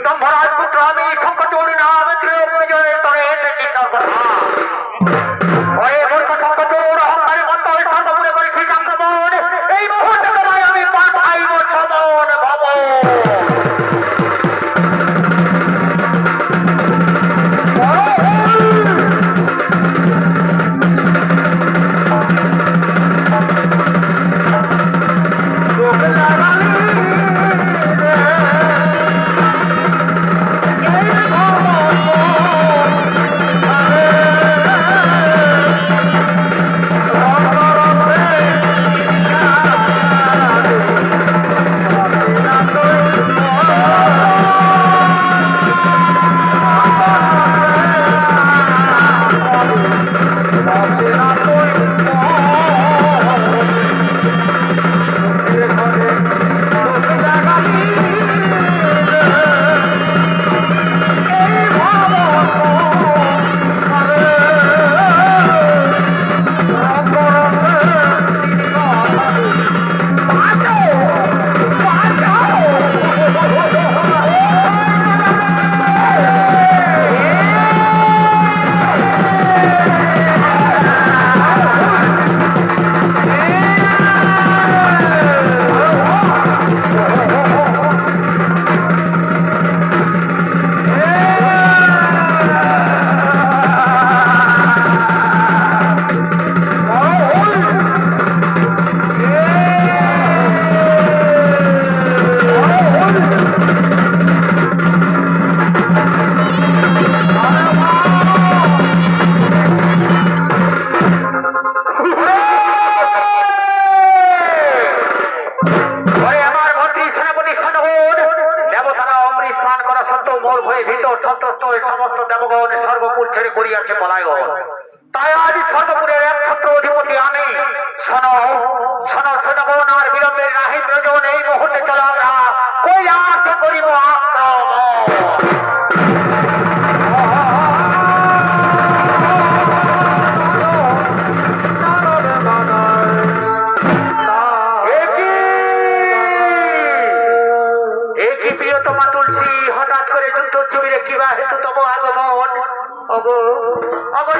দম্ভরাজ পুত্র আমি শঙ্করচূড় নাম বিজয় তরে এসেছি সর্বদা। ওরে মূর্খ শঙ্করচূড় অহংকারী মন্ডল সর্বপুরে করেছি আক্রমণ। এই মুহূর্তে তোমায় আমি পাঠাইব সমন ভবন। সমস্ত দেবগণ স্বর্গপুর ছেড়ে করিয়াছে পলায়ন। তাই আজ স্বর্গপুরের একমাত্র অধিপতি আমি। শোনো শোনো শোনগণ, আর বিলম্বের নাহি প্রয়োজন। এই মুহূর্তে চলো আমরা কৈলাস করিব আক্রমণ।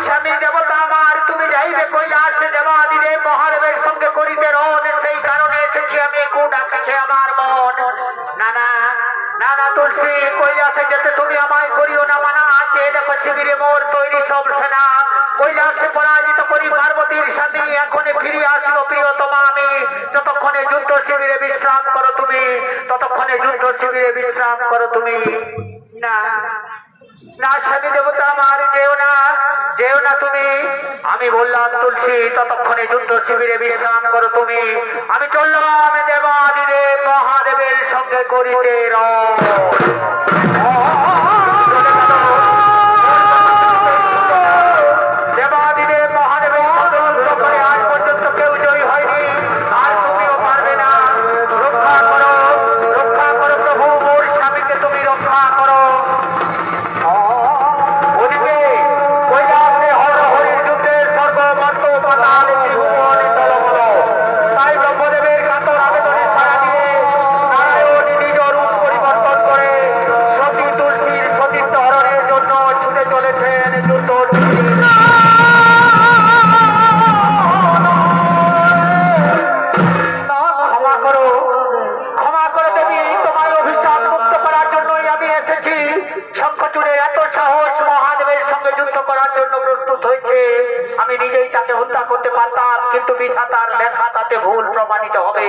স্বামী দেবতা আমার, তুমি যাইবে কৈলাসে দেবাদিদেব মহাদেবের সঙ্গে করিতে রণ। সেই কারণে এসেছি আমি, কু ডাকছে আমার মন। না না না না তুলসী, কৈলাসে যেতে তুমি আমায় করিও না মানা। আছে দেখো শিবিরে মোর তৈরি সব সেনা। কৈলাসে পরাজিত করি পার্বতীর স্বামী। এখনই ফিরিয়ে আসিব প্রিয়তমা আমি। যতক্ষণে যুদ্ধ শিবিরে বিশ্রাম করো তুমি, ততক্ষণে যুদ্ধ শিবিরে বিশ্রাম করো তুমি। না না স্বামী দেবতা আমার, যেও না যেও না তুমি। আমি বললাম তুলসী, ততক্ষণে যুদ্ধ শিবিরে বিশ্রাম করো তুমি। আমি চললাম দেবাদিদেব মহাদেবের সঙ্গে করিতে রণ। দেবাদিদেব মহাদেবের সঙ্গে যুদ্ধ করে আজ পর্যন্ত কেউ জয়ী হয়নি, আর তুমিও পারবে না। রক্ষা করো প্রভু, মোর স্বামীকে তুমি রক্ষা করো। আমি নিজেই তাকে হত্যা করতে পারতাম, কিন্তু বিধাতার লেখা তাতে ভুল প্রমাণিত হবে।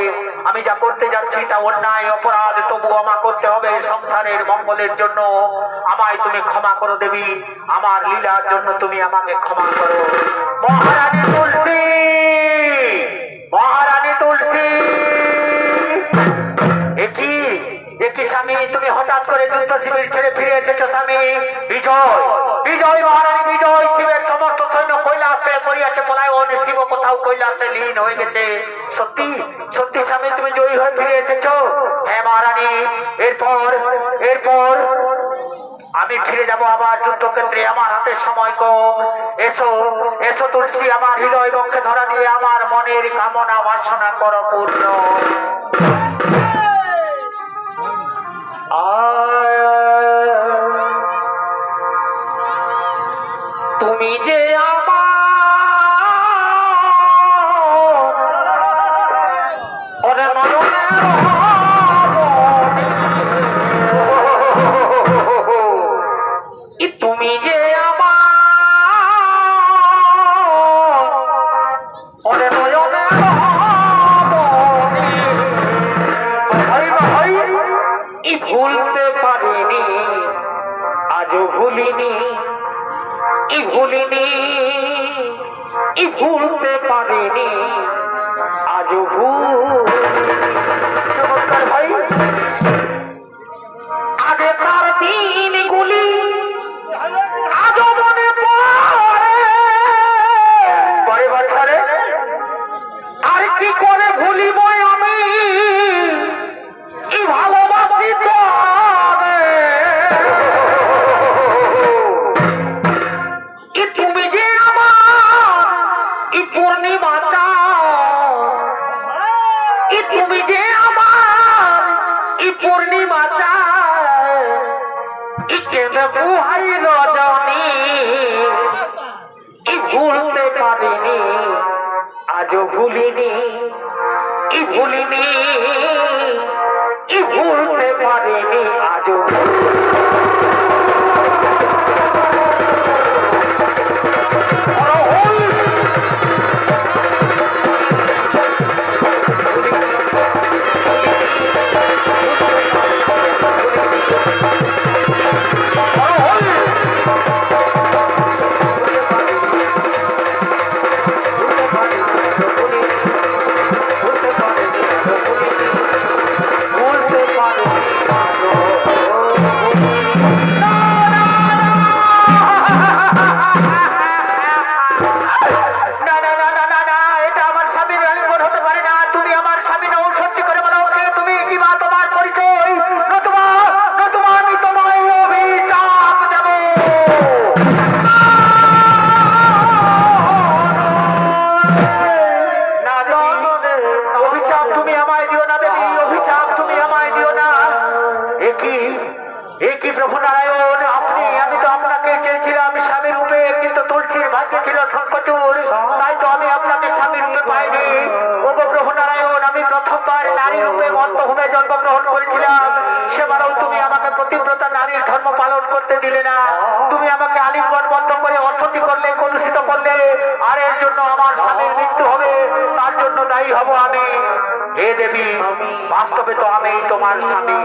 আমি যা করতে যাচ্ছি তা অন্যায় অপরাধ, তবু আমা করতে হবে সংসারের মঙ্গলের জন্য। আমায় তুমি ক্ষমা করো দেবী, আমার লীলার জন্য তুমি আমাকে ক্ষমা করো। মহারানী তুলসী, মহারানী তুলসী। একই একই স্বামী, তুমি হঠাৎ করে যুদ্ধ শিবির ছেড়ে ফিরে এসেছো স্বামী। বিজয় বিজয় মহারানী বিজয়। শিবের সমস্ত সৈন্য কৈলাসে করিয়াছে পলায়ন। শিব কোথাও কৈলাসে লীন হয়ে গেছে। সত্যি সত্যি স্বামী, তুমি জয়ী হয়ে ফিরে এসেছো। হ্যাঁ মহারানী, এরপর এরপর আমি ফিরে যাব আবার যুদ্ধক্ষেত্রে। আমার হাতে সময় কম। এসো এসো তুলসী, আমার হৃদয় বক্ষে ধরা দিয়ে আমার মনের কামনা বাসনা করো পূর্ণ। আয় ই ভুলতে পারিনি আজও ভুল। চমৎকার ভাই, আগে তার দিনগুলি আজও মনে পড়ে বছরে, আর কি করে ভুলিব আমি এই ভালোবাসি তবে। তুমি যে আমার এই পূর্ণিমা চাও, তুমি যে আমার এই পূর্ণিমা চাও, কেন বুহাই রজনী ভুলতে পারিনি আজও ভুলিনি, ভুলিনি, ভুলতে পারিনি আজও। প্রভু নারায়ণ, আপনি, আমি তো আপনাকে চেয়েছিলাম স্বামী রূপে, কিন্তু তুলসীর ভাগ্যে ছিল সংকটুর, তাই তো আমি আপনাকে স্বামী রূপে পাইনি। ও প্রভু নারায়ণ, আমি প্রথমবার নারী রূপে মর্তভূমে জন্মগ্রহণ করেছিলাম, সেবারও তুমি আমাকে পতিব্রতা নারীর ধর্ম পালন করতে দিলে না। তুমি আমাকে আলিঙ্গনবদ্ধ করে অসতী করলে, কলুষিত করলে, আর এর জন্য আমার স্বামীর মৃত্যু হবে, তার জন্য দায়ী হব আমি। হে দেবী, বাস্তবে তো আমি তোমার স্বামী।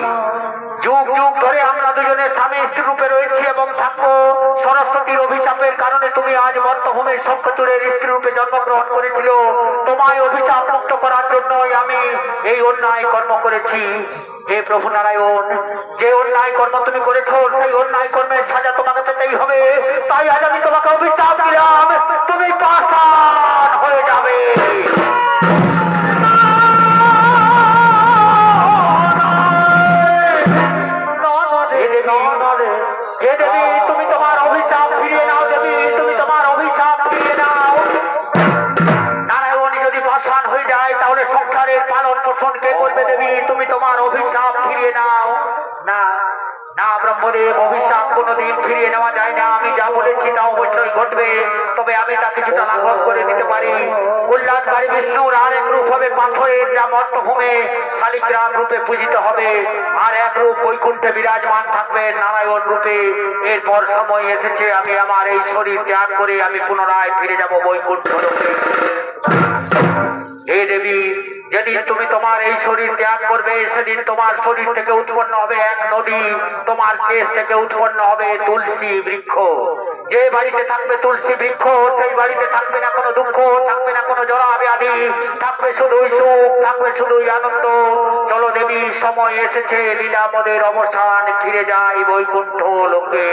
যুগ যুগ ধরে আমরা দুজনে স্বামী স্ত্রী রূপে রয়েছি এবং থাকবো। সরস্বতীর অভিশাপের কারণে তুমি আজ মর্তভূমে শঙ্খচূড়ের স্ত্রী রূপে জন্মগ্রহণ করেছিল। তোমায় অভিশাপ মুক্ত করার জন্যই আমি এই অন্যায় কর্ম করেছি। হে প্রভু নারায়ণ, যে অন্যায় কর্ম তুমি করেছ, সেই অন্যায় কর্মের সাজা তোমাকে পেতেই হবে। তাই আজ আমি তোমাকে অভিশাপ দিলাম, তুমি পাষাণ হয়ে যাবে। হে দেবী, তুমি তোমার অভিশাপ ফিরিয়ে নাও। দেবী, তুমি তোমার অভিশাপ ফিরিয়ে নাও। নারায়ণ যদি পাষাণ হয়ে যায়, তাহলে সংসারের পালন পোষণ কে করবে? দেবী, তুমি তোমার অভিশাপ ফিরিয়ে নাও। না না ব্রহ্মদেব, অভিশাপ কোনোদিন ফিরিয়ে নেওয়া যায় না। আমি যা বলেছি তা অবশ্যই ঘটবে, তবে আমি তা কিছুটা লাঘব করে দিতে পারি। কল্যাণকারী বিষ্ণুর আর এক রূপ হবে পাথরের, যা মর্তভূমে শালিগ্রাম রূপে পূজিত হবে, আর এক রূপ বৈকুণ্ঠে বিরাজমান থাকবে নারায়ণ রূপে। এরপর সময় এসেছে আমি আমার এই শরীর ত্যাগ করে আমি পুনরায় ফিরে যাব বৈকুণ্ঠ লোকে। হে দেবী, যেদিন তুমি তোমার এই শরীর ত্যাগ করবে, সেদিন তোমার শরীর থেকে উৎপন্ন হবে এক নদী, তোমার কেশ থেকে উৎপন্ন হবে তুলসী বৃক্ষ। যে বাড়িতে থাকবে তুলসী বৃক্ষ, সেই বাড়িতে থাকবে না কোনো দুঃখ, থাকবে না কোনো জরা ব্যাধি, থাকবে শুধুই সুখ, থাকবে শুধুই আনন্দ। চলো দেবী, সময় এসেছে লীলামদের অবসান, ফিরে যাই বৈকুণ্ঠ লোকে।